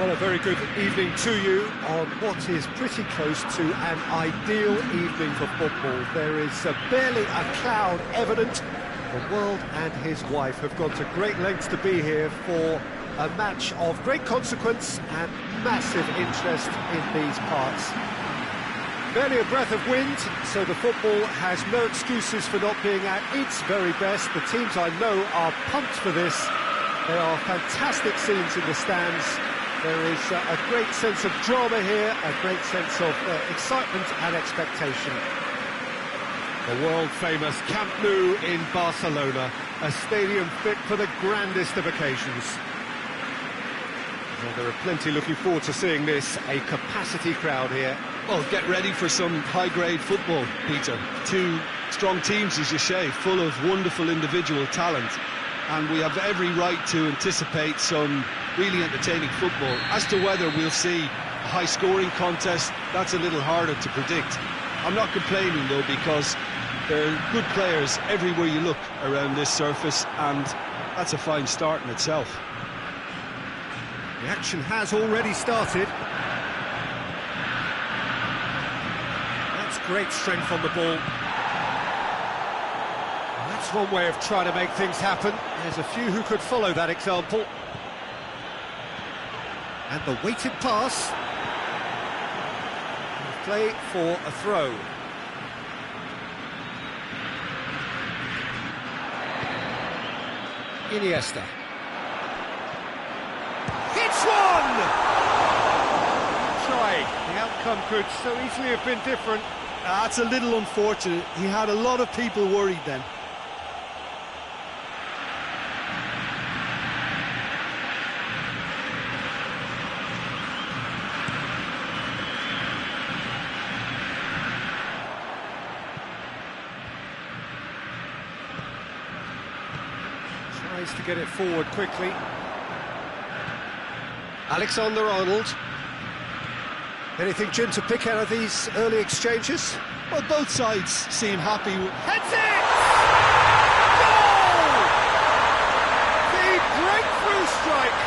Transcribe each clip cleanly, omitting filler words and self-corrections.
Well, a very good evening to you on what is pretty close to an ideal evening for football. There is barely a cloud evident. The world and his wife have gone to great lengths to be here for a match of great consequence and massive interest in these parts. Barely a breath of wind, so the football has no excuses for not being at its very best. The teams I know are pumped for this. There are fantastic scenes in the stands. There is a great sense of drama here, a great sense of excitement and expectation. The world-famous Camp Nou in Barcelona, a stadium fit for the grandest of occasions. Well, there are plenty looking forward to seeing this, a capacity crowd here. Well, get ready for some high-grade football, Peter. Two strong teams, as you say, full of wonderful individual talent. And we have every right to anticipate some really entertaining football. As to whether we'll see a high-scoring contest, that's a little harder to predict. I'm not complaining, though, because there are good players everywhere you look around this surface, and that's a fine start in itself. The action has already started. That's great strength on the ball. That's one way of trying to make things happen. There's a few who could follow that example. And the weighted pass. Play for a throw. Iniesta. Hits one! Try. The outcome could so easily have been different. That's a little unfortunate. He had a lot of people worried then. Tries to get it forward quickly. Alexander-Arnold. Anything, Jim, to pick out of these early exchanges? Well, both sides seem happy. Heads it! Goal! The breakthrough strike!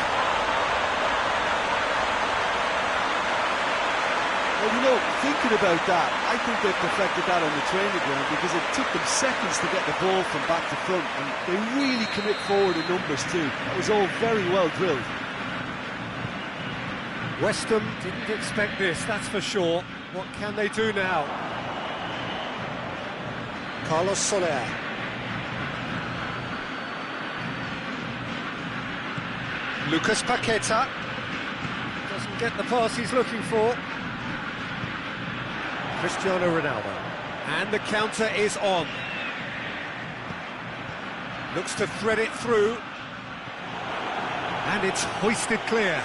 Well, you know, thinking about that, I think they perfected that on the training ground because it took them seconds to get the ball from back to front, and they really commit forward in numbers too. That was all very well drilled. West Ham didn't expect this, that's for sure. What can they do now? Carlos Soler. Lucas Paqueta. Doesn't get the pass he's looking for. Cristiano Ronaldo. And the counter is on. Looks to thread it through. And it's hoisted clear.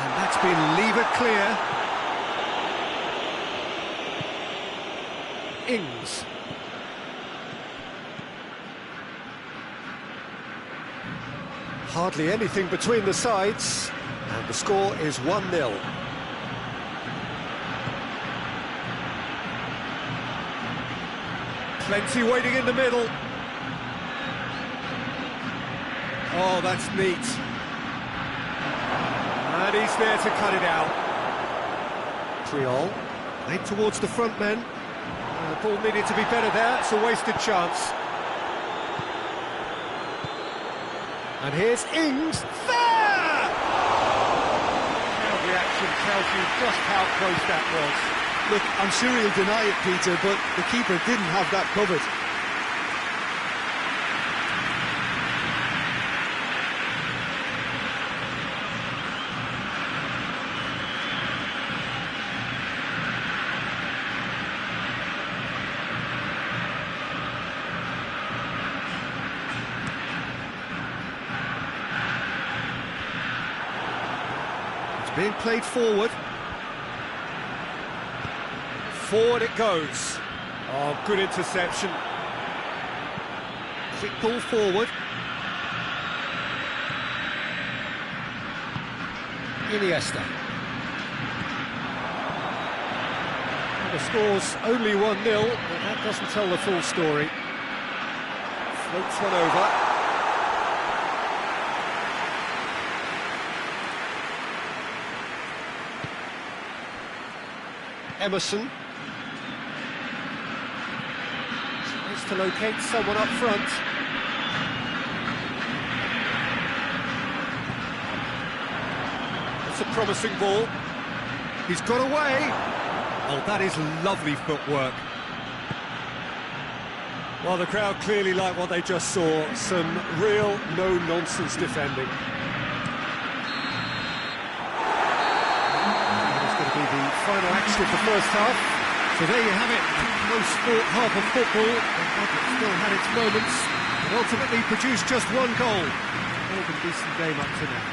And that's been levered clear. Ings. Hardly anything between the sides, and the score is 1-0. Plenty waiting in the middle. Oh, that's neat. And he's there to cut it out. Triol, played towards the front men. The ball needed to be better there, it's a wasted chance. And here's Ings, there! Crowd reaction tells you just how close that was. Look, I'm sure he'll deny it, Peter, but the keeper didn't have that covered. Being played forward. Forward it goes. Oh, good interception. Quick ball forward. Iniesta. The score's only 1-0, but that doesn't tell the full story. Floats one over. Emerson. Tries to locate someone up front. It's a promising ball. He's got away. Oh, that is lovely footwork. Well, the crowd clearly like what they just saw. Some real no-nonsense defending. That's going to be the final action of the first half. So there you have it. The most sport half of football. It still had its moments, but ultimately produced just one goal. All been a decent game up to now.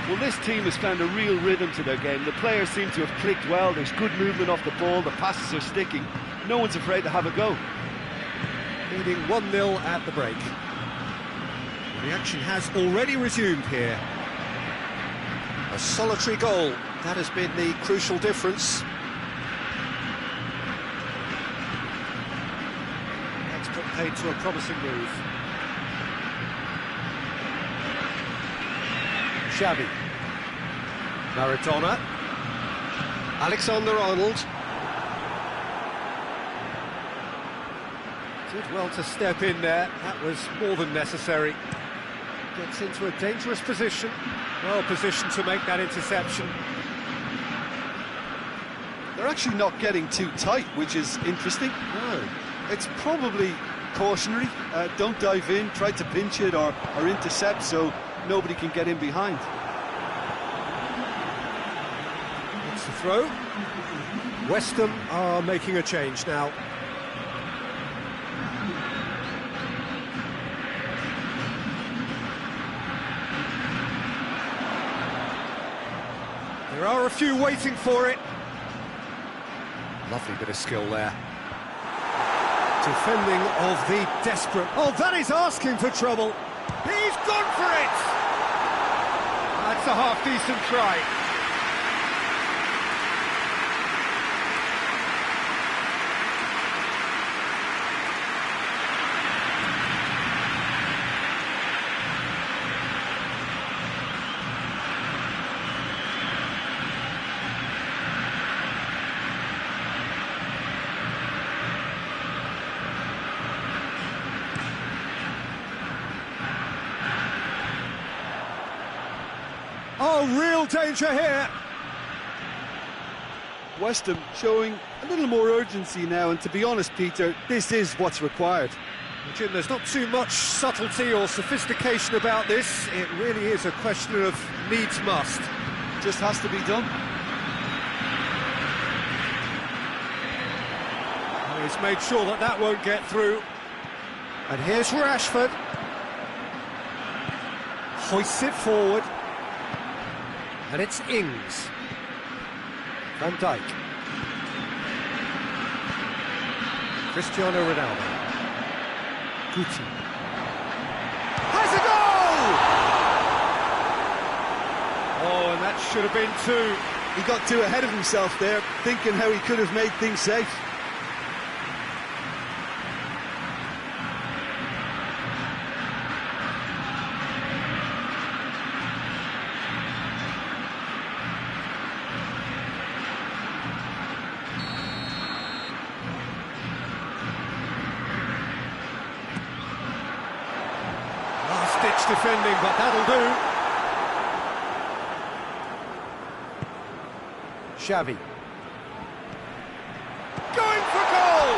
Well, this team has found a real rhythm to their game. The players seem to have clicked well. There's good movement off the ball. The passes are sticking. No one's afraid to have a go. Leading 1-0 at the break. The action has already resumed here. A solitary goal. That has been the crucial difference. That's put paid to a promising move. Xavi. Maradona. Alexander-Arnold. Did well to step in there. That was more than necessary. Gets into a dangerous position. Well positioned to make that interception. They're actually not getting too tight, which is interesting. No. It's probably cautionary. Don't dive in, try to pinch it or intercept so nobody can get in behind. It's the throw. West Ham are making a change now. There are a few waiting for it. Lovely bit of skill there. Defending of the desperate... Oh, that is asking for trouble. He's gone for it! That's a half-decent try. Oh, real danger here. West Ham showing a little more urgency now, and to be honest, Peter, this is what's required. Jim, there's not too much subtlety or sophistication about this. It really is a question of needs must. Just has to be done. He's made sure that that won't get through. And here's Rashford. Hoists it forward. And it's Ings. Van Dijk. Cristiano Ronaldo. Guti. Has a goal! Oh, and that should have been two. He got too ahead of himself there, thinking how he could have made things safe. Ditch defending, but that'll do. Xavi. Going for goal!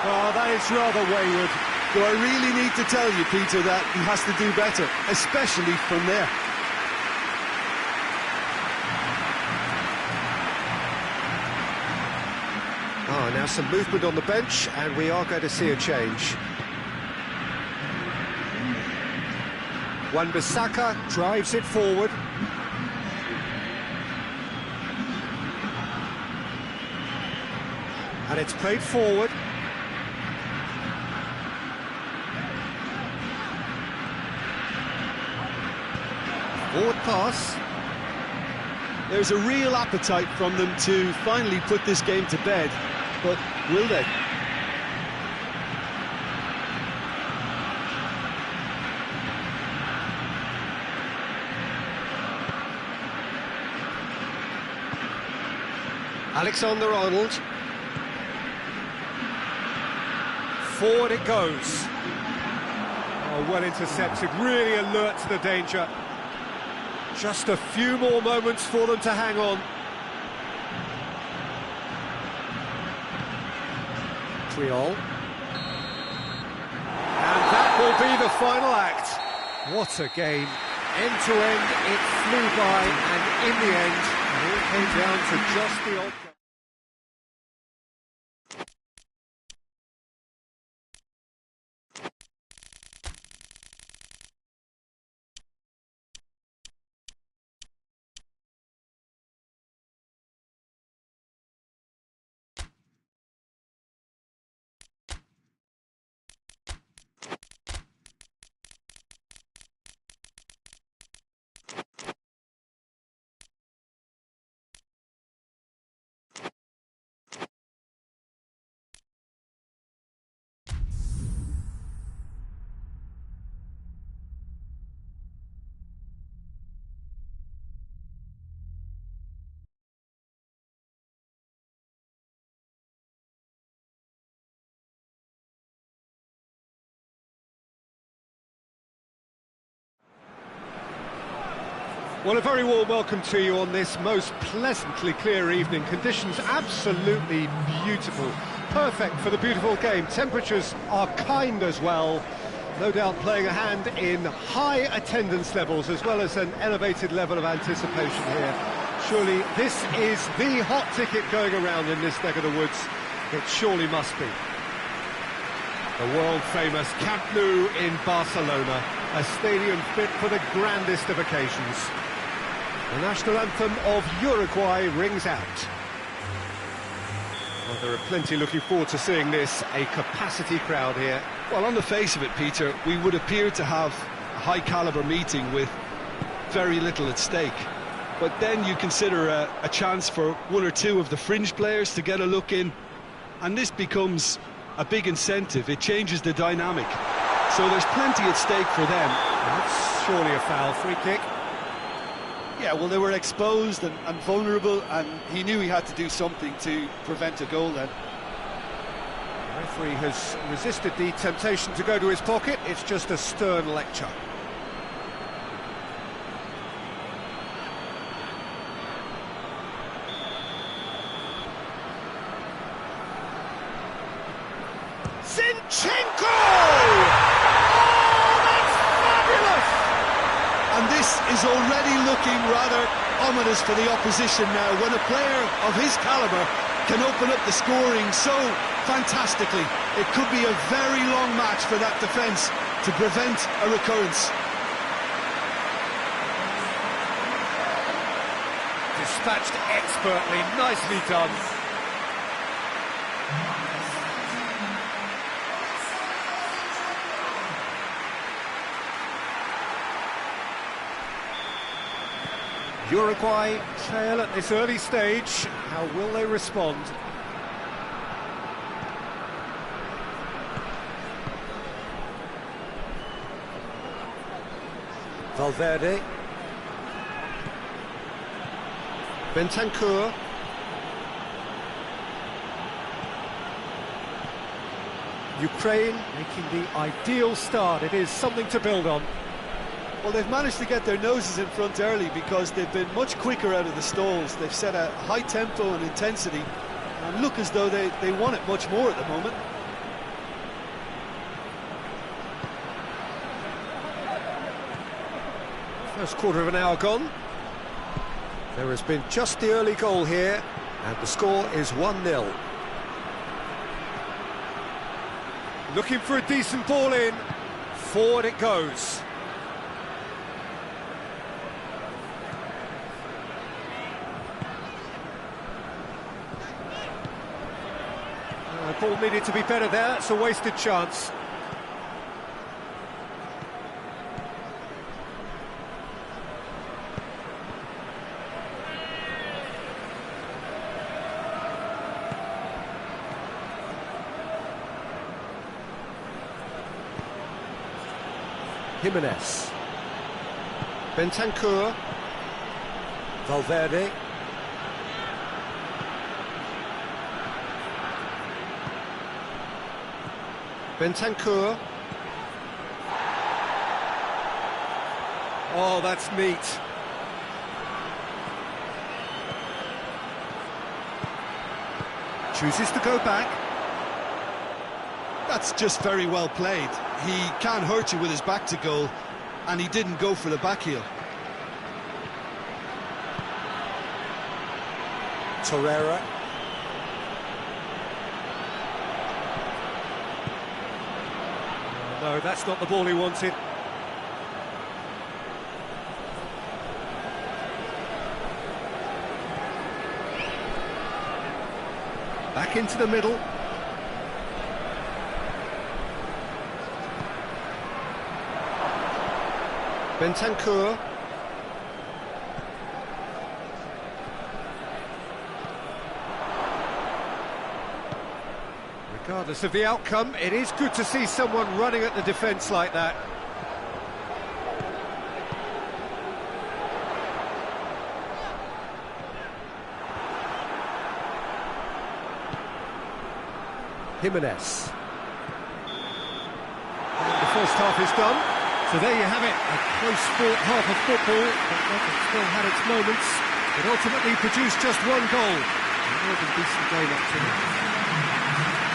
Oh, that is rather wayward. Do I really need to tell you, Peter, that he has to do better, especially from there? Oh, now some movement on the bench, and we are going to see a change. Wan-Bissaka drives it forward. And it's played forward. Forward pass. There's a real appetite from them to finally put this game to bed, but will they? Alexander-Arnold. Forward it goes. Oh, well intercepted, really alert to the danger. Just a few more moments for them to hang on. Triol. And that will be the final act. What a game. End to end, it flew by, and in the end, it all came down to just the odd goal. Well, a very warm welcome to you on this most pleasantly clear evening. Conditions absolutely beautiful, perfect for the beautiful game. Temperatures are kind as well, no doubt playing a hand in high attendance levels as well as an elevated level of anticipation here. Surely this is the hot ticket going around in this neck of the woods. It surely must be. The world-famous Camp Nou in Barcelona, a stadium fit for the grandest of occasions. The national anthem of Uruguay rings out. Well, there are plenty looking forward to seeing this, a capacity crowd here. Well, on the face of it, Peter, we would appear to have a high-caliber meeting with very little at stake. But then you consider a chance for one or two of the fringe players to get a look in, and this becomes a big incentive. It changes the dynamic. So there's plenty at stake for them. That's surely a foul. Free kick. Yeah, well, they were exposed and vulnerable, and he knew he had to do something to prevent a goal then. The referee has resisted the temptation to go to his pocket. It's just a stern lecture. Zinchenko! And this is already looking rather ominous for the opposition now, when a player of his calibre can open up the scoring so fantastically. It could be a very long match for that defence to prevent a recurrence. Dispatched expertly, nicely done. Uruguay trail at this early stage. How will they respond? Valverde. Bentancur. Ukraine making the ideal start. It is something to build on. Well, they've managed to get their noses in front early because they've been much quicker out of the stalls. They've set a high tempo and intensity and look as though they want it much more at the moment. First quarter of an hour gone. There has been just the early goal here, and the score is 1-0. Looking for a decent ball in. Forward it goes. The ball needed to be better there. It's a wasted chance. Jimenez. Bentancur. Valverde. Bentancur. Oh, that's neat. Chooses to go back. That's just very well played. He can't hurt you with his back to goal, and he didn't go for the back heel. Torreira. No, that's not the ball he wanted. Back into the middle. Bentancur. Regardless of the outcome, it is good to see someone running at the defence like that. Jimenez. And the first half is done. So there you have it, a close fought half of football, but that still had its moments. It ultimately produced just one goal. A more than decent game up to it.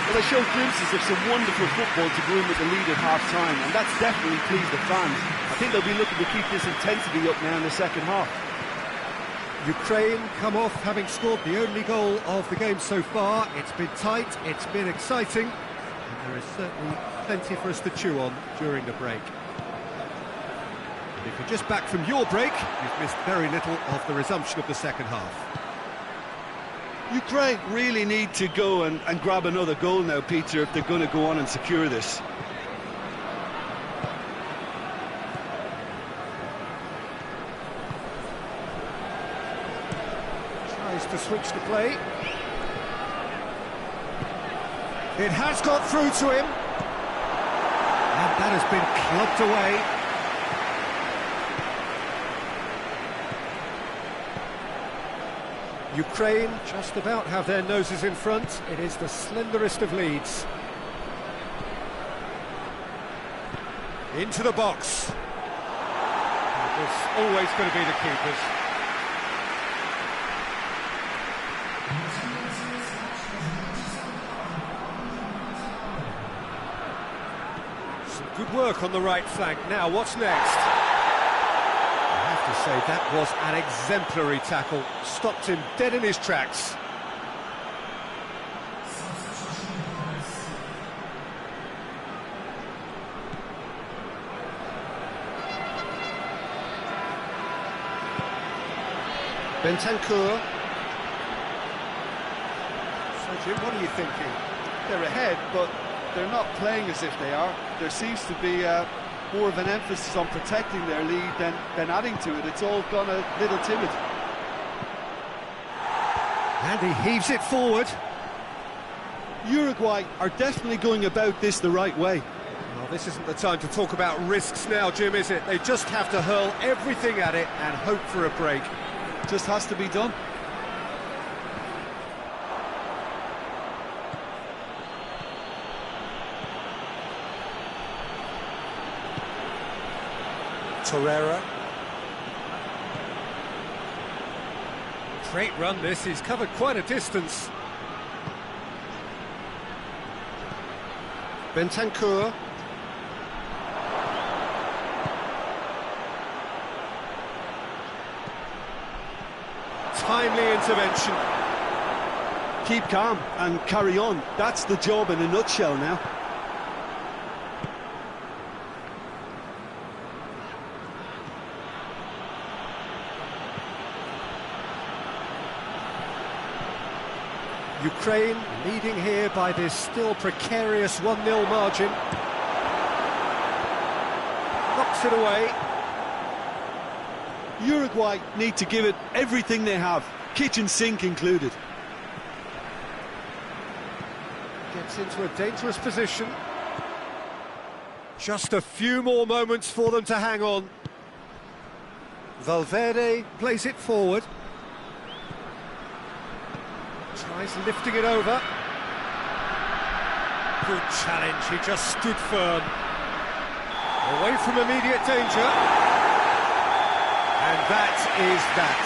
Well, they showed glimpses of some wonderful football to go in with the lead at half-time, and that's definitely pleased the fans. I think they'll be looking to keep this intensity up now in the second half. Ukraine come off having scored the only goal of the game so far. It's been tight, it's been exciting, and there is certainly plenty for us to chew on during the break. If you're just back from your break, you've missed very little of the resumption of the second half. Ukraine really need to go and grab another goal now, Peter, if they're going to go on and secure this. Tries to switch the play. It has got through to him. And that has been clubbed away. Ukraine just about have their noses in front. It is the slenderest of leads. Into the box. It was always going to be the keepers. Some good work on the right flank. Now, what's next? To say that was an exemplary tackle, stopped him dead in his tracks. Bentancur. So Jim, what are you thinking? They're ahead, but they're not playing as if they are. There seems to be more of an emphasis on protecting their lead than adding to it. It's all gone a little timid. And he heaves it forward. Uruguay are definitely going about this the right way. Well, this isn't the time to talk about risks now, Jim, is it? They just have to hurl everything at it and hope for a break. Just has to be done. Torreira. Great run this, he's covered quite a distance. Bentancur. Timely intervention. Keep calm and carry on. That's the job in a nutshell now. Ukraine leading here by this still precarious 1-0 margin. Knocks it away. Uruguay need to give it everything they have, kitchen sink included. Gets into a dangerous position. Just a few more moments for them to hang on. Valverde plays it forward. Tries lifting it over. Good challenge, he just stood firm. Away from immediate danger. And that is that.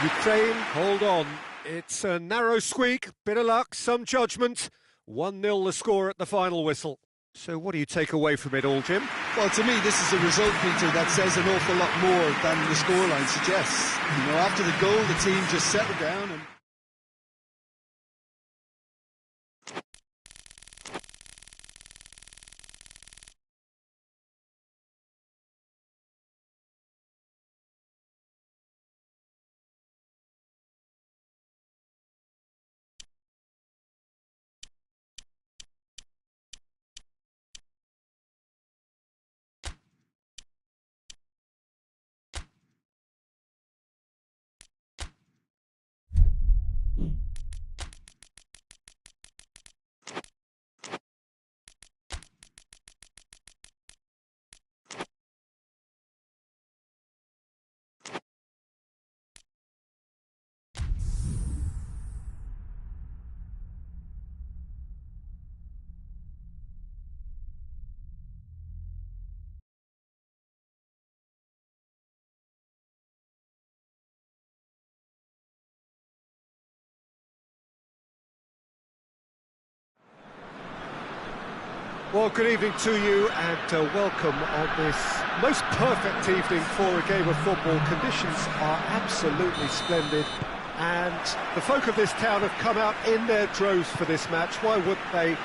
Ukraine, hold on. It's a narrow squeak, bit of luck, some judgment. 1-0 the score at the final whistle. So what do you take away from it all, Jim? Well, to me, this is a result, Peter, that says an awful lot more than the scoreline suggests. You know, after the goal, the team just settled down and... Well, good evening to you and welcome on this most perfect evening for a game of football. Conditions are absolutely splendid and the folk of this town have come out in their droves for this match. Why wouldn't they?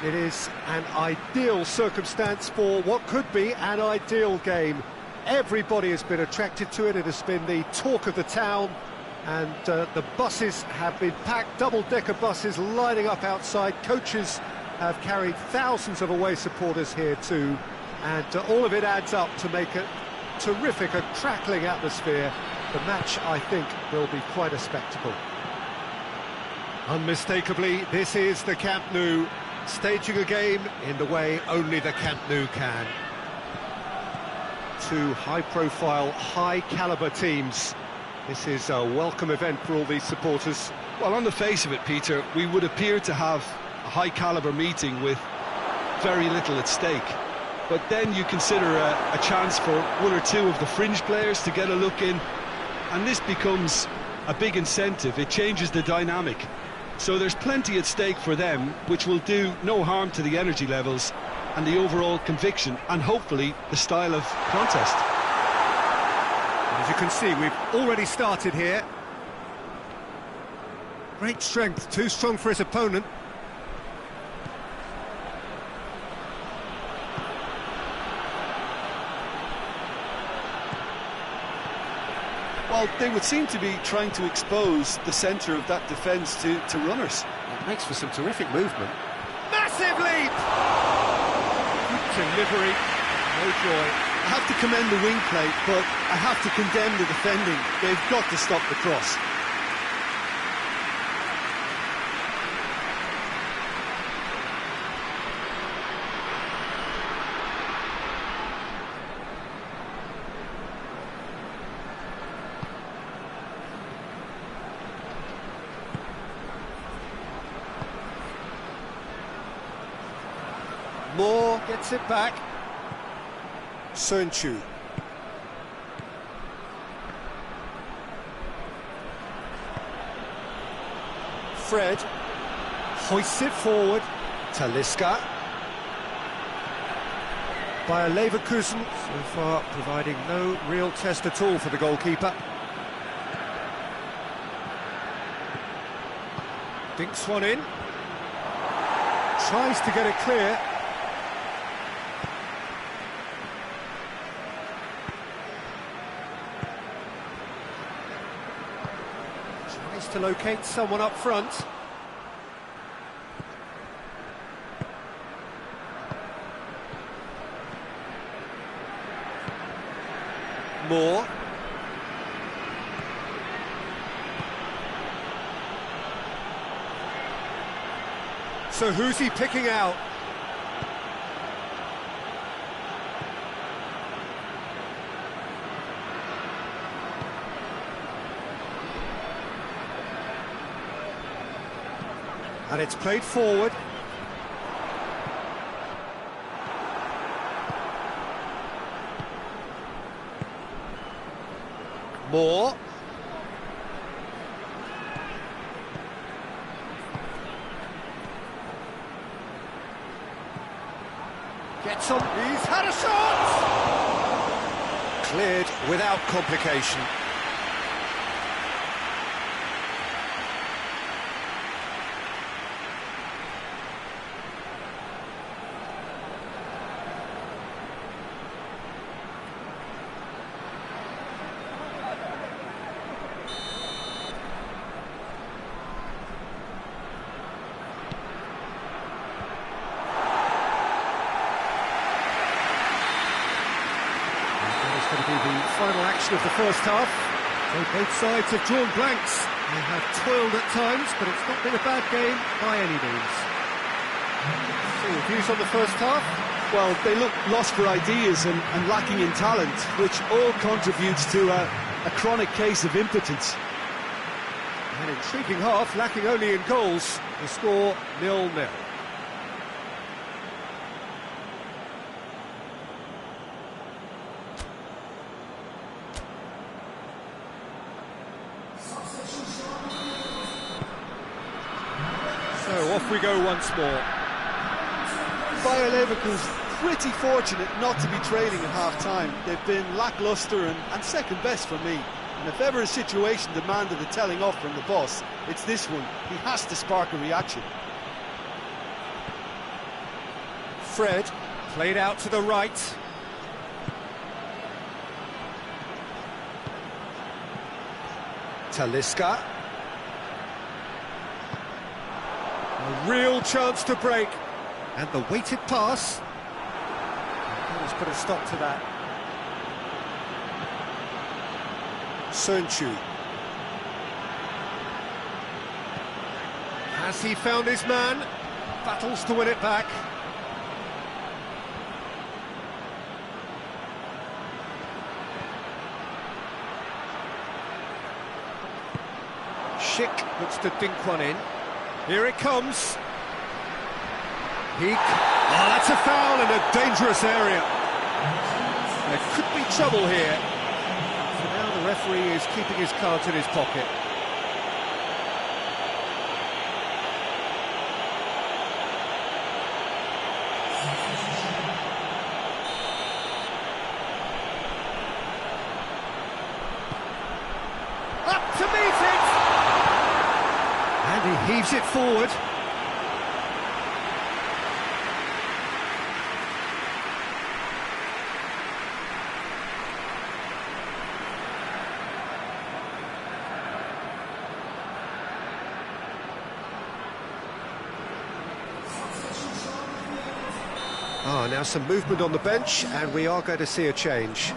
It is an ideal circumstance for what could be an ideal game. Everybody has been attracted to it. It has been the talk of the town and the buses have been packed, double-decker buses lining up outside. Coaches have carried thousands of away supporters here too, and all of it adds up to make a terrific, a crackling atmosphere. The match, I think, will be quite a spectacle. Unmistakably, this is the Camp Nou, staging a game in the way only the Camp Nou can. Two high-profile, high-caliber teams. This is a welcome event for all these supporters. Well, on the face of it, Peter, we would appear to have a high-caliber meeting with very little at stake. But then you consider a chance for one or two of the fringe players to get a look in, and this becomes a big incentive. It changes the dynamic. So there's plenty at stake for them, which will do no harm to the energy levels and the overall conviction, and hopefully the style of contest. As you can see, we've already started here. Great strength, too strong for his opponent. Well, they would seem to be trying to expose the centre of that defence to runners. It makes for some terrific movement. Massive leap! Good delivery, no joy. I have to commend the wing play, but I have to condemn the defending. They've got to stop the cross. Moore gets it back. Sönchu. Fred hoists it forward. Talisca. Bayer Leverkusen so far providing no real test at all for the goalkeeper. Dinks one in. Tries to get it clear. To locate someone up front. Moore. So who's he picking out? And it's played forward. Moore. Gets on, he's had a shot! Cleared without complication. Going to be the final action of the first half. So both sides have drawn blanks. They have toiled at times, but it's not been a bad game by any means. So your views on the first half? Well, they look lost for ideas and lacking in talent, which all contributes to a chronic case of impotence. An intriguing half, lacking only in goals. The score 0-0. So off we go once more. Bayer Leverkusen pretty fortunate not to be trailing at half-time. They've been lacklustre and second best for me. And if ever a situation demanded a telling off from the boss, it's this one. He has to spark a reaction. Fred, played out to the right. Talisca. A real chance to break. And the weighted pass. Let's put a stop to that. Sönchu. Has he found his man? Battles to win it back. Schick looks to dink one in. Here it comes. Oh, that's a foul in a dangerous area. There could be trouble here. So now the referee is keeping his cards in his pocket. Up to meet it! And he heaves it forward. Now some movement on the bench, and we are going to see a change.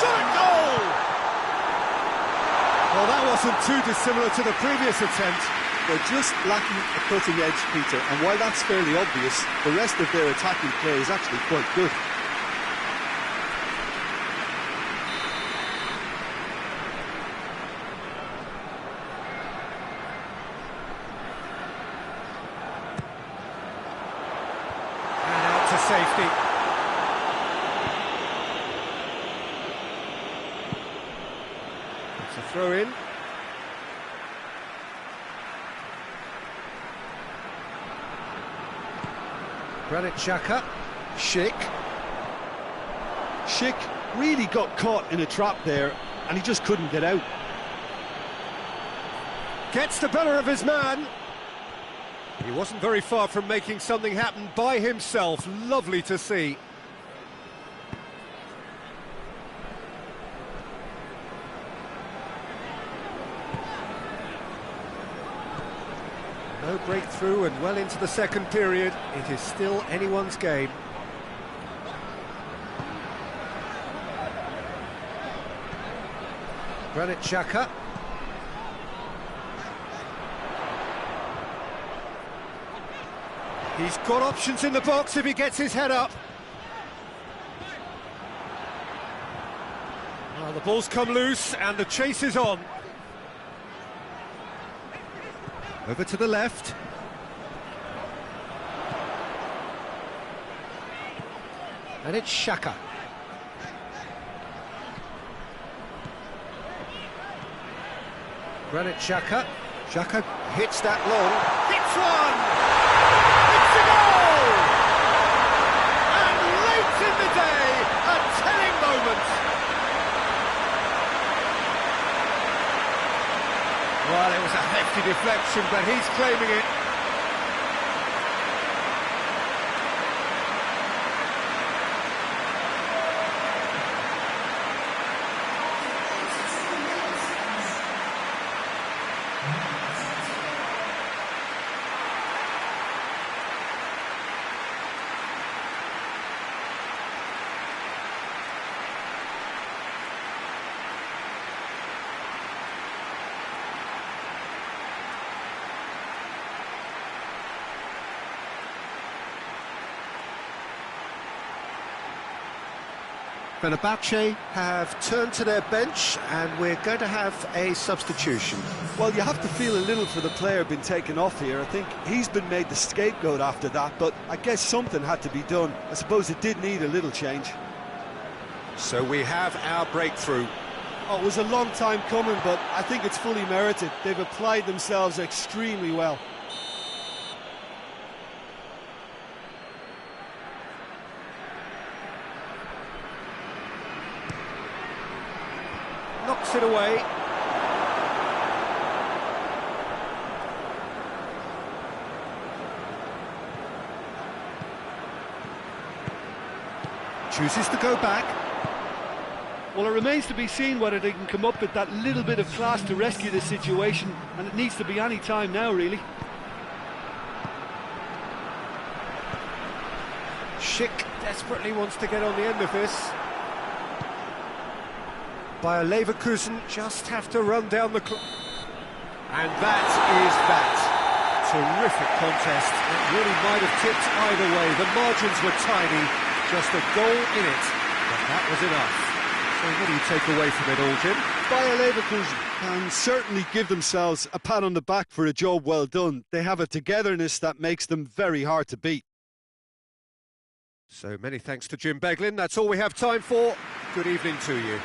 Shot goal! Well, that wasn't too dissimilar to the previous attempt. They're just lacking a cutting edge, Peter, and while that's fairly obvious, the rest of their attacking play is actually quite good. Safety. It's a throw in. Granit Xhaka. Schick. Schick really got caught in a trap there, and he just couldn't get out. Gets the better of his man. He wasn't very far from making something happen by himself. Lovely to see. No breakthrough and well into the second period. It is still anyone's game. Granit Xhaka. He's got options in the box if he gets his head up. Well, the ball's come loose and the chase is on. Over to the left. And it's Xhaka. Granit Xhaka. Xhaka hits that long. Hits one! It's a goal! And late in the day, a telling moment. Well, it was a hefty deflection, but he's claiming it. Fenerbahce have turned to their bench and we're going to have a substitution. Well, you have to feel a little for the player being taken off here. I think he's been made the scapegoat after that, but I guess something had to be done. I suppose it did need a little change. So we have our breakthrough. Oh, it was a long time coming, but I think it's fully merited. They've applied themselves extremely well. Knocks it away. Chooses to go back. Well, it remains to be seen whether they can come up with that little bit of class to rescue the situation, and it needs to be any time now, really. Schick desperately wants to get on the end of this. Bayer Leverkusen just have to run down the clock. And that is that. Terrific contest. It really might have tipped either way. The margins were tiny, just a goal in it, but that was enough. So what do you take away from it all, Jim? Bayer Leverkusen can certainly give themselves a pat on the back for a job well done. They have a togetherness that makes them very hard to beat. So many thanks to Jim Beglin. That's all we have time for. Good evening to you.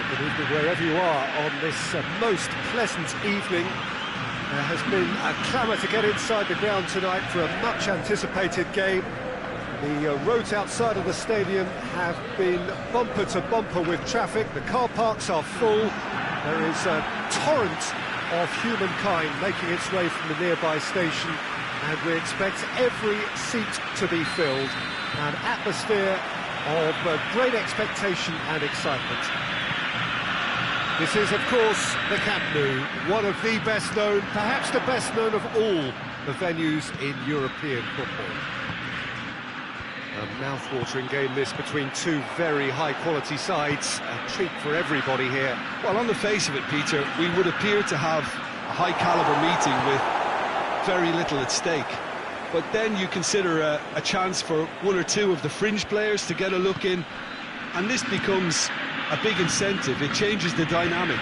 Good evening wherever you are on this most pleasant evening. There has been a clamour to get inside the ground tonight for a much anticipated game. The roads outside of the stadium have been bumper to bumper with traffic. The car parks are full. There is a torrent of humankind making its way from the nearby station, and we expect every seat to be filled. An atmosphere of great expectation and excitement. This is, of course, the Camp Nou, one of the best known, perhaps the best known of all the venues in European football. A mouth-watering game this between two very high-quality sides, a treat for everybody here. Well, on the face of it, Peter, we would appear to have a high-caliber meeting with very little at stake. But then you consider a chance for one or two of the fringe players to get a look in, and this becomes a big incentive. It changes the dynamic.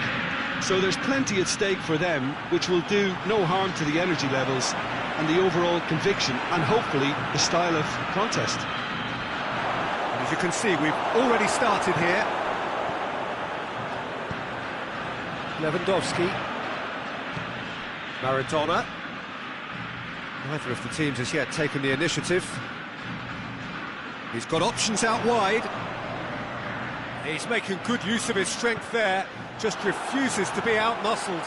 So there's plenty at stake for them, which will do no harm to the energy levels and the overall conviction and hopefully the style of contest. And as you can see, we've already started here. Lewandowski. Maradona. Neither of the teams has yet taken the initiative. He's got options out wide. He's making good use of his strength there, just refuses to be out-muscled.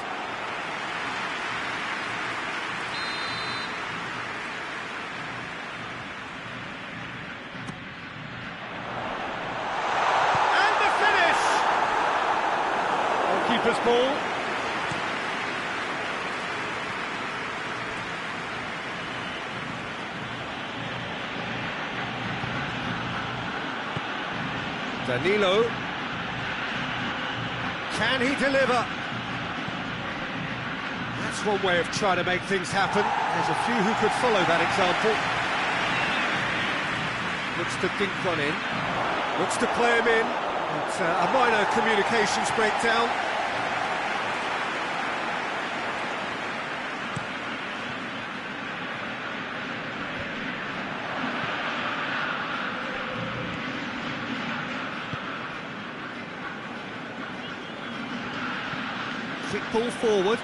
And the finish! Goalkeeper's ball. Danilo. Can he deliver? That's one way of trying to make things happen. There's a few who could follow that example. Looks to dink one in. Looks to play him in. It's a minor communications breakdown. Quick ball forward.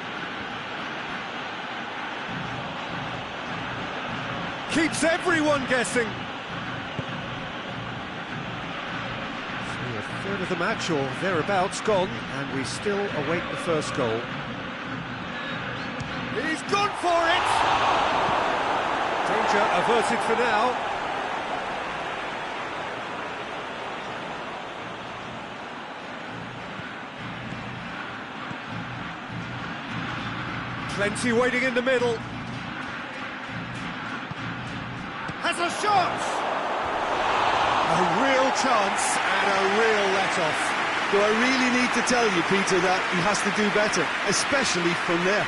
Keeps everyone guessing. So a third of the match or thereabouts gone, and we still await the first goal. He's gone for it! Danger averted for now. Plenty waiting in the middle. Has a shot! A real chance and a real let-off. Do I really need to tell you, Peter, that he has to do better, especially from there?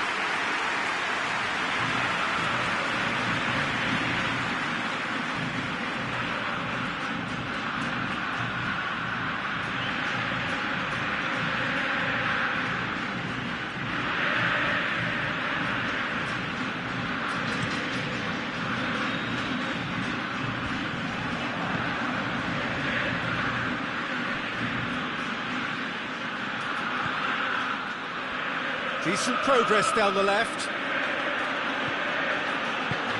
Decent progress down the left.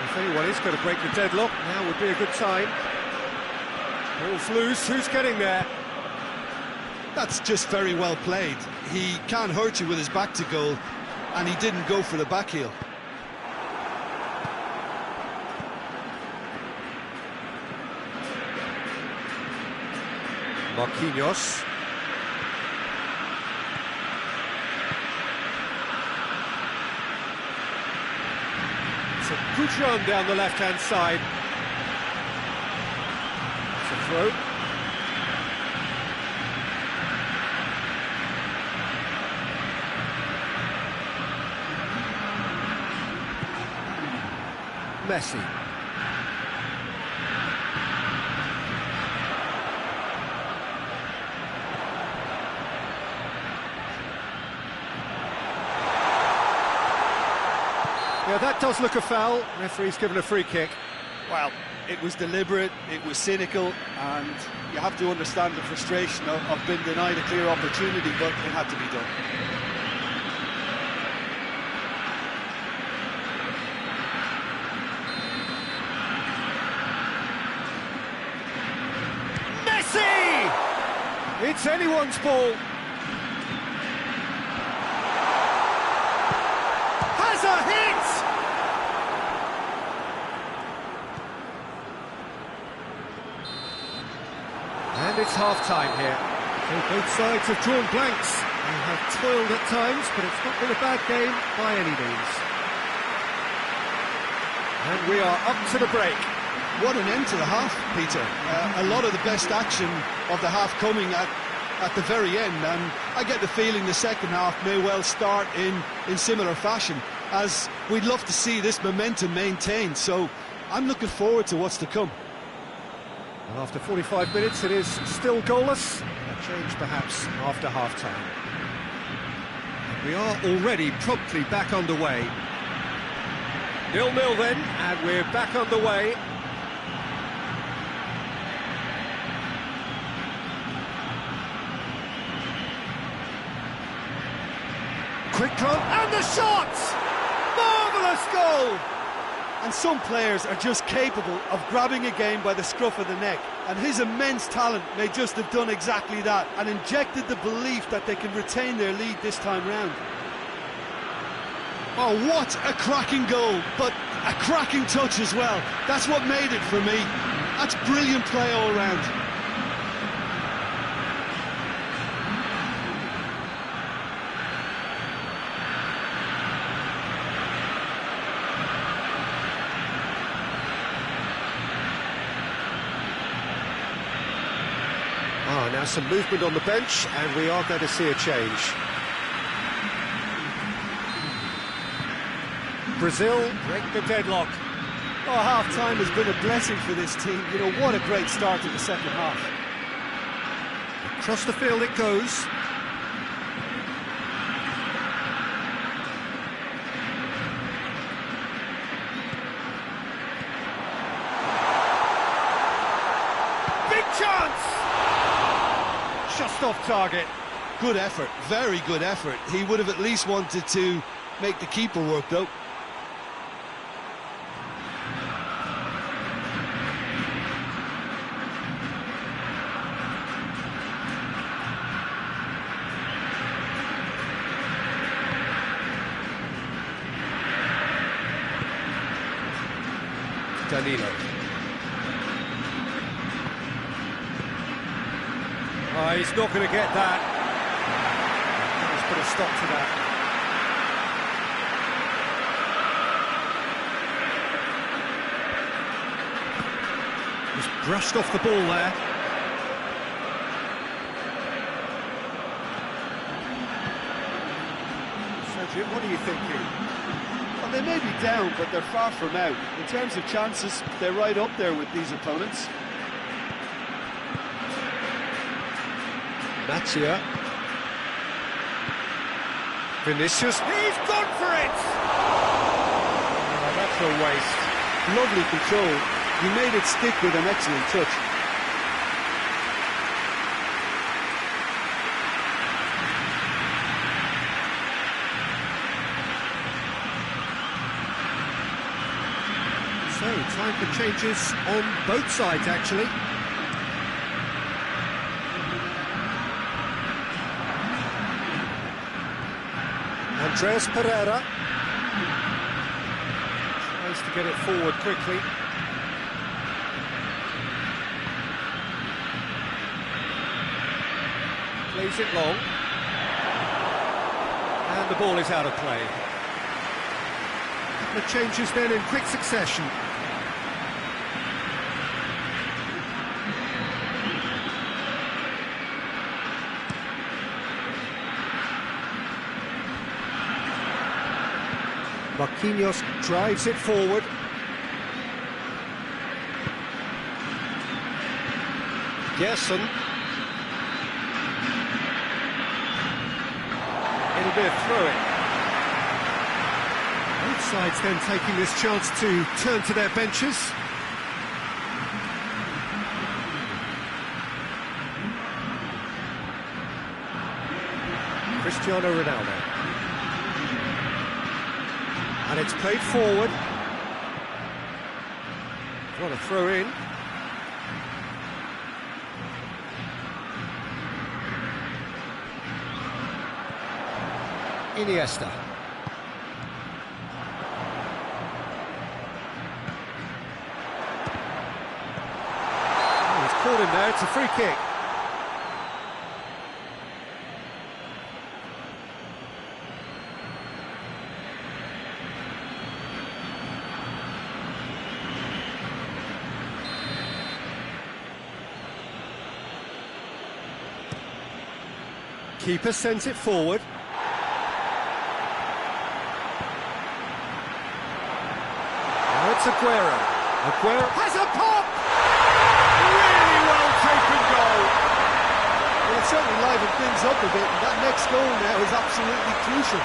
If anyone is going to break the deadlock, now would be a good time. Ball's loose, who's getting there? That's just very well played. He can't hurt you with his back to goal, and he didn't go for the back heel. Marquinhos. It's a good run down the left-hand side. It's a throw. Messi. Yeah, that does look a foul. Referee's given a free kick. Well, it was deliberate, it was cynical, and you have to understand the frustration of being denied a clear opportunity, but it had to be done. Messi! It's anyone's ball. Has a hit! And it's half-time here. So both sides have drawn blanks. They have toiled at times, but it's not been a bad game by any means. And we are up to the break. What an end to the half, Peter. A lot of the best action of the half coming at the very end, and I get the feeling the second half may well start in similar fashion, as we'd love to see this momentum maintained, so I'm looking forward to what's to come. Well, after 45 minutes it is still goalless. A change perhaps after half-time. We are already promptly back underway. 0-0 then, and we're back underway. Quick run, and the shot! Fabulous goal! And some players are just capable of grabbing a game by the scruff of the neck, and his immense talent may just have done exactly that and injected the belief that they can retain their lead this time round. Oh, what a cracking goal, but a cracking touch as well. That's what made it for me. That's brilliant play all round. Now some movement on the bench, and we are going to see a change. Brazil break the deadlock. Oh, half-time has been a blessing for this team. You know, what a great start to the second half. Across the field it goes. Big chance! Just off target. Good effort, very good effort. He would have at least wanted to make the keeper work, though. Danilo. Oh, he's not going to get that. He's put a stop to that. He's brushed off the ball there. Sergio, what are you thinking? Well, they may be down, but they're far from out. In terms of chances, they're right up there with these opponents. Matia. Vinicius. He's gone for it! Oh, that's a waste. Lovely control. He made it stick with an excellent touch. So, time for changes on both sides, actually. Andreas Pereira tries to get it forward quickly. Plays it long. And the ball is out of play. A couple of changes then in quick succession. Marquinhos drives it forward. Gerson. It'll be a throw-in. Both sides then taking this chance to turn to their benches. Cristiano Ronaldo. And it's played forward. What a throw in. Iniesta. Oh, he's caught him there, it's a free kick. Keeper sends it forward. Now it's Aguero. Aguero has a pop! Really well taken goal. Well, it certainly livened things up a bit, and that next goal now is absolutely crucial.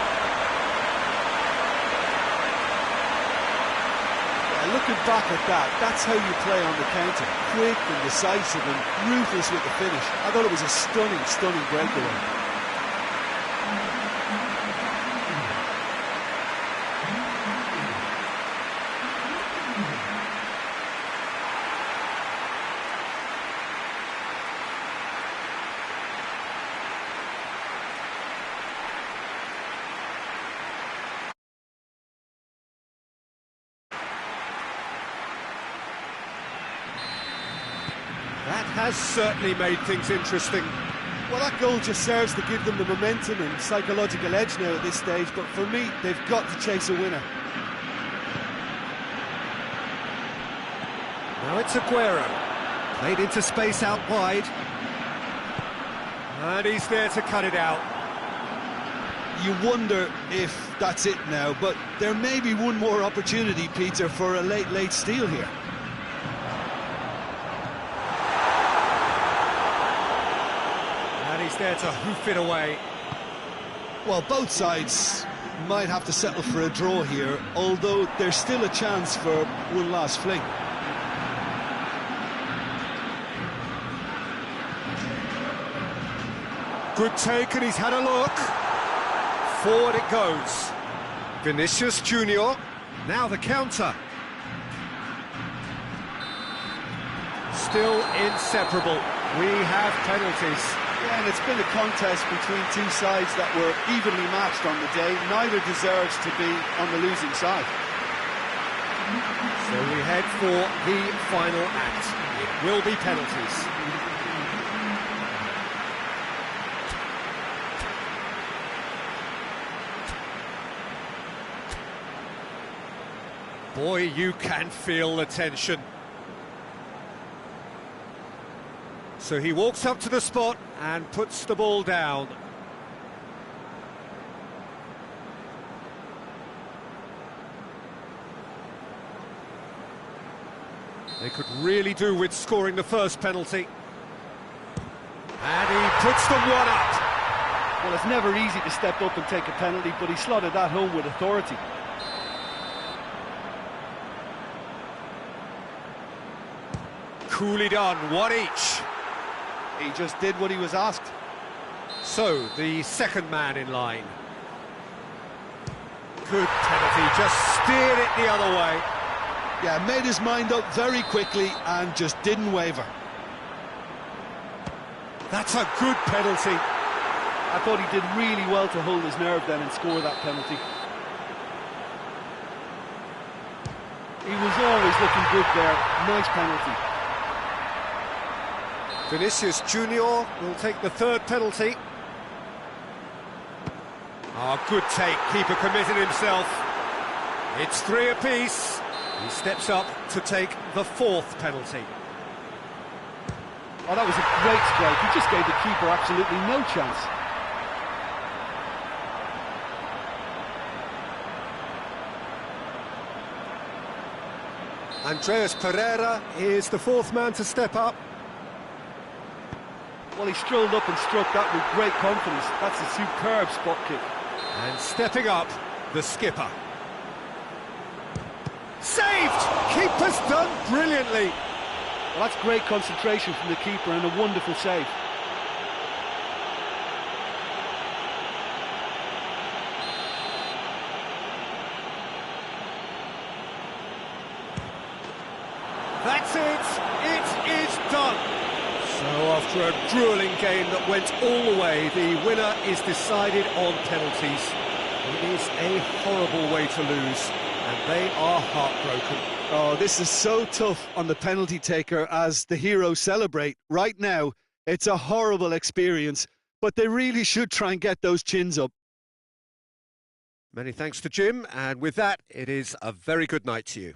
Yeah, looking back at that, that's how you play on the counter. Quick and decisive and ruthless with the finish. I thought it was a stunning, stunning breakaway. has certainly made things interesting. Well, that goal just serves to give them the momentum and psychological edge now at this stage, but for me, they've got to chase a winner. Now it's Aguero, played into space out wide. And he's there to cut it out. You wonder if that's it now, but there may be one more opportunity, Peter, for a late steal here. And he's there to hoof it away. Well, both sides might have to settle for a draw here, although there's still a chance for one last fling. Good take, and he's had a look. Forward it goes. Vinicius Junior. Now the counter. Still inseparable. We have penalties. Yeah, and it's been a contest between two sides that were evenly matched on the day. Neither deserves to be on the losing side. So we head for the final act. It will be penalties. Boy, you can feel the tension. So he walks up to the spot and puts the ball down. They could really do with scoring the first penalty. And he puts them one up. Well, it's never easy to step up and take a penalty, but he slotted that home with authority. Coolly done, one each. He just did what he was asked. So, the second man in line. Good penalty, just steered it the other way. Yeah, made his mind up very quickly and just didn't waver. That's a good penalty. I thought he did really well to hold his nerve then and score that penalty. He was always looking good there. Nice penalty. Vinicius Junior will take the third penalty. Oh, good take. Keeper committed himself. It's 3 apiece. He steps up to take the fourth penalty. Oh, that was a great strike. He just gave the keeper absolutely no chance. Andreas Pereira is the fourth man to step up. Well, he strolled up and struck that with great confidence. That's a superb spot kick. And stepping up, the skipper. Saved! Keeper's done brilliantly. Well, that's great concentration from the keeper and a wonderful save. That's it! It is done! So after a gruelling game that went all the way, the winner is decided on penalties. It is a horrible way to lose, and they are heartbroken. Oh, this is so tough on the penalty taker as the heroes celebrate. Right now, it's a horrible experience, but they really should try and get those chins up. Many thanks to Jim, and with that, it is a very good night to you.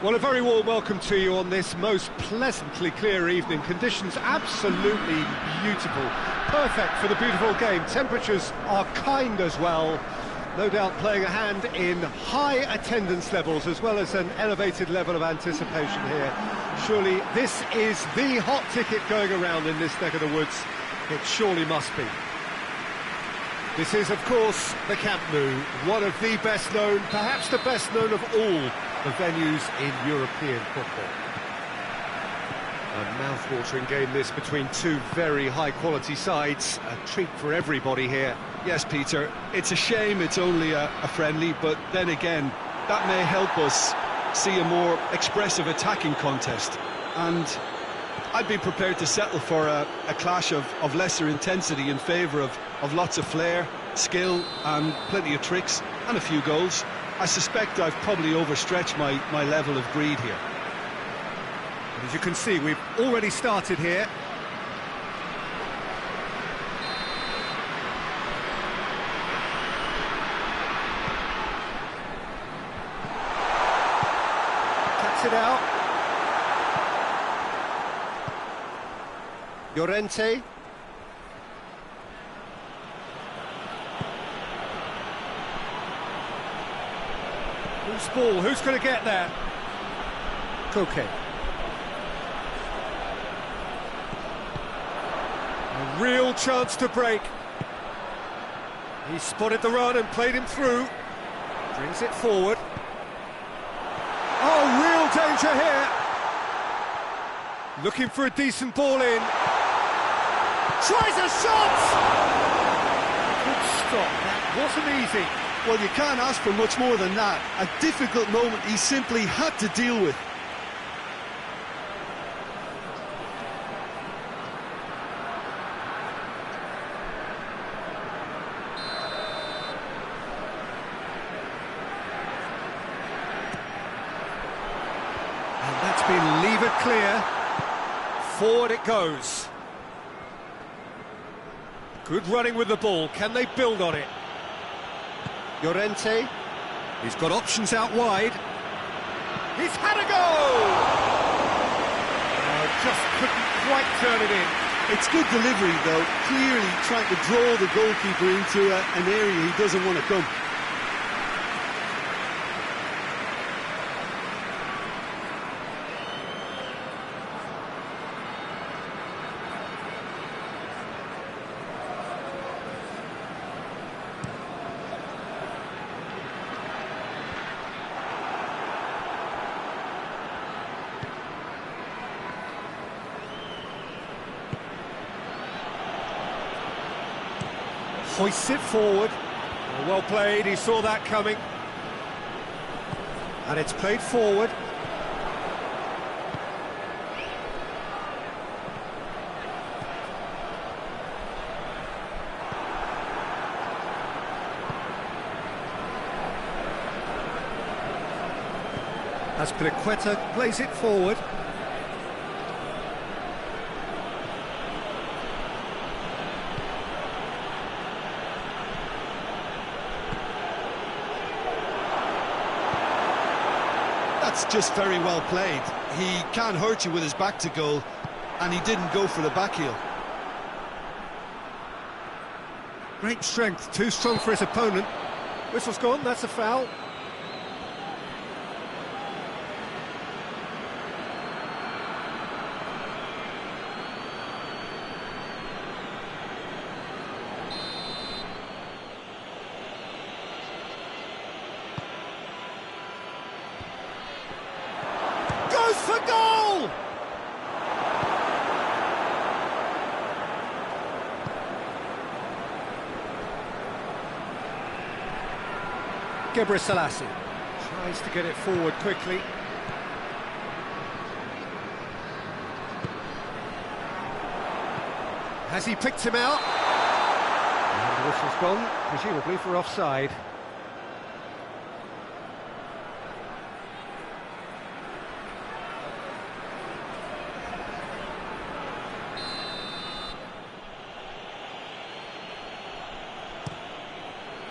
Well, a very warm welcome to you on this most pleasantly clear evening. Conditions absolutely beautiful. Perfect for the beautiful game. Temperatures are kind as well. No doubt playing a hand in high attendance levels as well as an elevated level of anticipation here. Surely this is the hot ticket going around in this neck of the woods. It surely must be. This is, of course, the Camp Nou, one of the best known, perhaps the best known of all the venues in European football. A mouth-watering game this between two very high-quality sides. A treat for everybody here. Yes, Peter, it's a shame it's only a friendly, but then again, that may help us see a more expressive attacking contest. And I'd be prepared to settle for a clash of lesser intensity in favour of lots of flair, skill and plenty of tricks and a few goals. I suspect I've probably overstretched my level of greed here. As you can see, we've already started here. Cuts it out. Llorente. Who's ball? Who's going to get there? Koke. A real chance to break. He spotted the run and played him through. Brings it forward. Oh, real danger here. Looking for a decent ball in. Tries a shot! Good stop, that wasn't easy. Well, you can't ask for much more than that. A difficult moment he simply had to deal with. And that's been levered clear. Forward it goes. Good running with the ball. Can they build on it? Llorente. He's got options out wide. He's had a go! Oh, just couldn't quite turn it in. It's good delivery, though. Clearly trying to draw the goalkeeper into an area he doesn't want to come. Hoists it forward. Well played, he saw that coming. And it's played forward. Azpilicueta plays it forward. That's just very well played. He can't hurt you with his back to goal, and he didn't go for the back heel. Great strength, too strong for his opponent. Whistle's gone, that's a foul. Goes for goal! Gebre Selassie tries to get it forward quickly. Has he picked him out? And the whistle's gone, presumably for offside.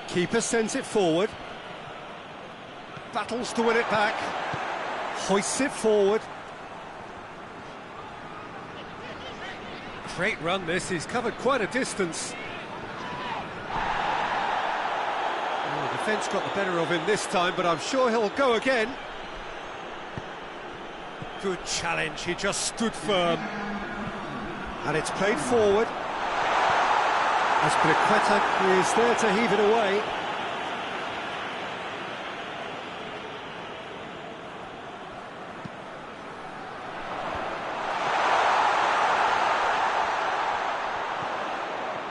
Keeper sends it forward. Battles to win it back. Hoists it forward. Great run this, he's covered quite a distance. Oh, the defence got the better of him this time, but I'm sure he'll go again. Good challenge, he just stood firm. And it's played forward. Aspilicueta is there to heave it away.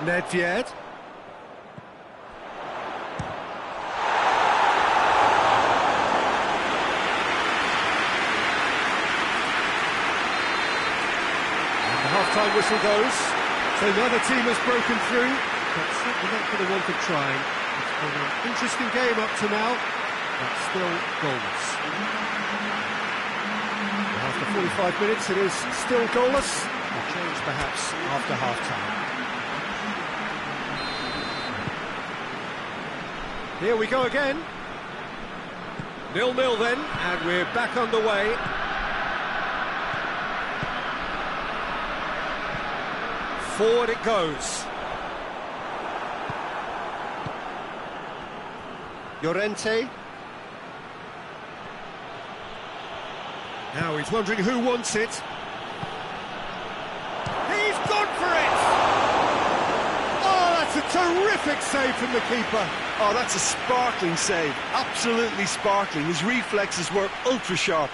Nedved. And the half-time whistle goes. So neither team has broken through, but certainly not for the want of trying. It's been an interesting game up to now, but still goalless. After 45 minutes it is still goalless. A change perhaps after half-time. Here we go again. 0-0 then, and we're back underway. Forward it goes. Llorente. Now he's wondering who wants it. He's gone for it! Oh, that's a terrific save from the keeper. Oh, that's a sparkling save, absolutely sparkling. His reflexes were ultra sharp.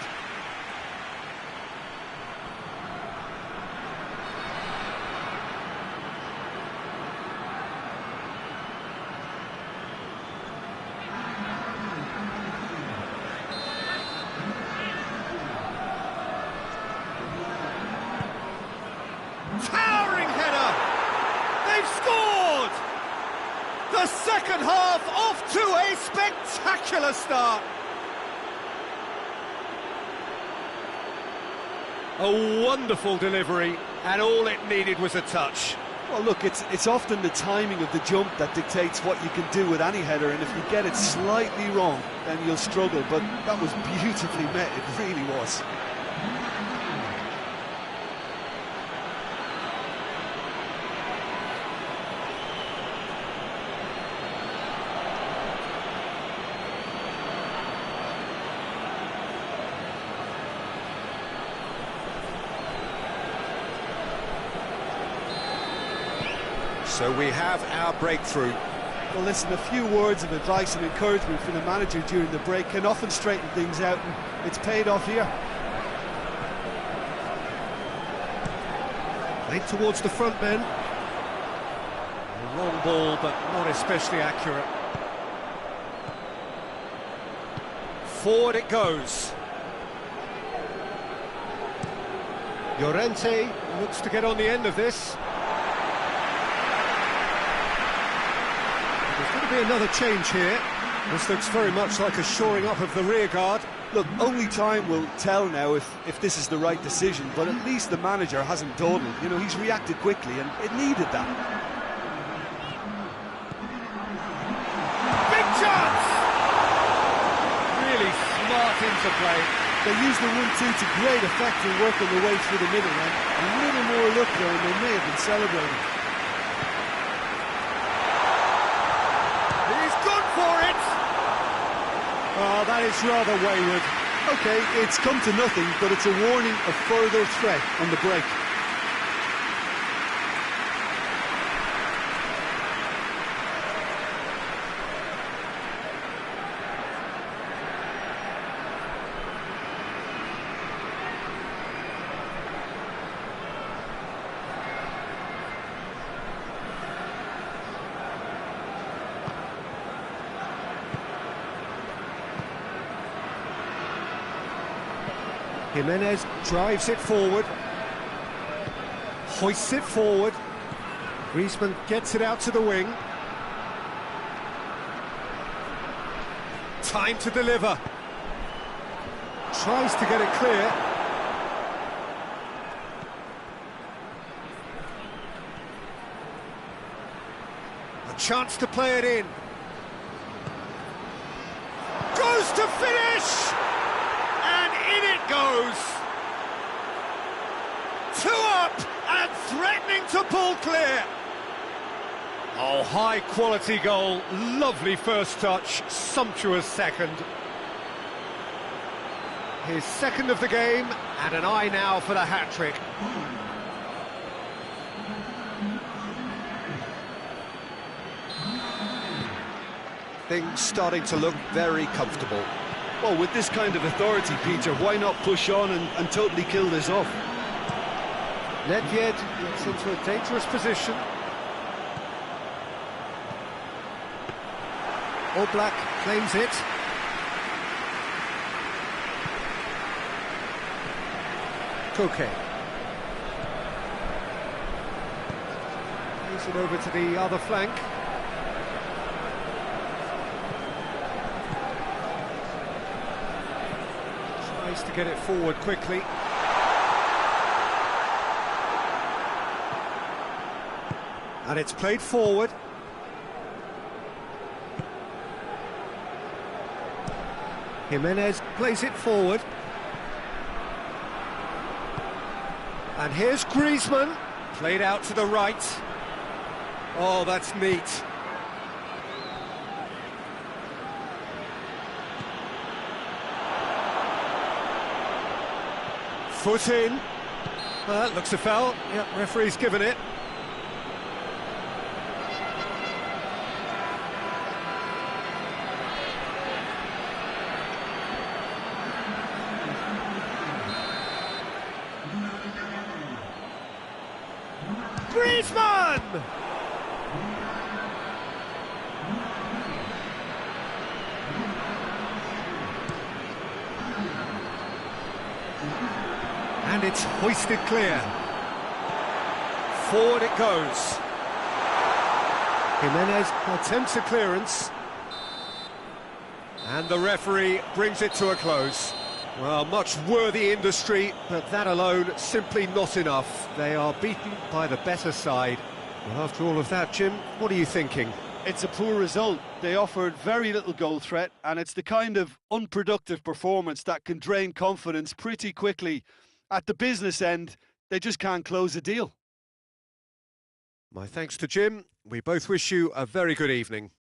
Towering header! They've scored! The second half off to a spectacular start. A wonderful delivery, and all it needed was a touch. Well, look, it's often the timing of the jump that dictates what you can do with any header, and if you get it slightly wrong, then you'll struggle, but that was beautifully met, it really was. So we have our breakthrough. Well, listen, a few words of advice and encouragement from the manager during the break can often straighten things out, and it's paid off here. Played towards the front men. A long ball, but not especially accurate. Forward it goes. Llorente looks to get on the end of this. There's going to be another change here. This looks very much like a shoring up of the rear guard. Look, only time will tell now if this is the right decision, but at least the manager hasn't dawdled. You know, he's reacted quickly, and it needed that. Big chance! Really smart interplay. They used the 1-2 to great effect and work on the way through the middle, and a little more luck there, and they may have been celebrating. He's gone for it! Oh, that is rather wayward. OK, it's come to nothing, but it's a warning of further threat on the break. Jimenez drives it forward, hoists it forward. Griezmann gets it out to the wing. Time to deliver. Tries to get it clear. A chance to play it in. Goes to finish! And in to pull clear. Oh, high quality goal, lovely first touch, sumptuous second. His second of the game, and an eye now for the hat-trick. Things starting to look very comfortable. Well, with this kind of authority, Peter, why not push on and totally kill this off? Nedved gets into a dangerous position. Oblak claims it. Koke. Plays it over to the other flank. Tries to get it forward quickly. And it's played forward. Jimenez plays it forward. And here's Griezmann, played out to the right. Oh, that's neat. Foot in. Looks a foul. Yep, referee's given it. Griezmann! And it's hoisted clear. Forward it goes. Jimenez attempts a clearance. And the referee brings it to a close. Well, much worthy industry, but that alone simply not enough. They are beaten by the better side. Well, after all of that, Jim, what are you thinking? It's a poor result. They offered very little goal threat, and it's the kind of unproductive performance that can drain confidence pretty quickly. At the business end, they just can't close a deal. My thanks to Jim. We both wish you a very good evening.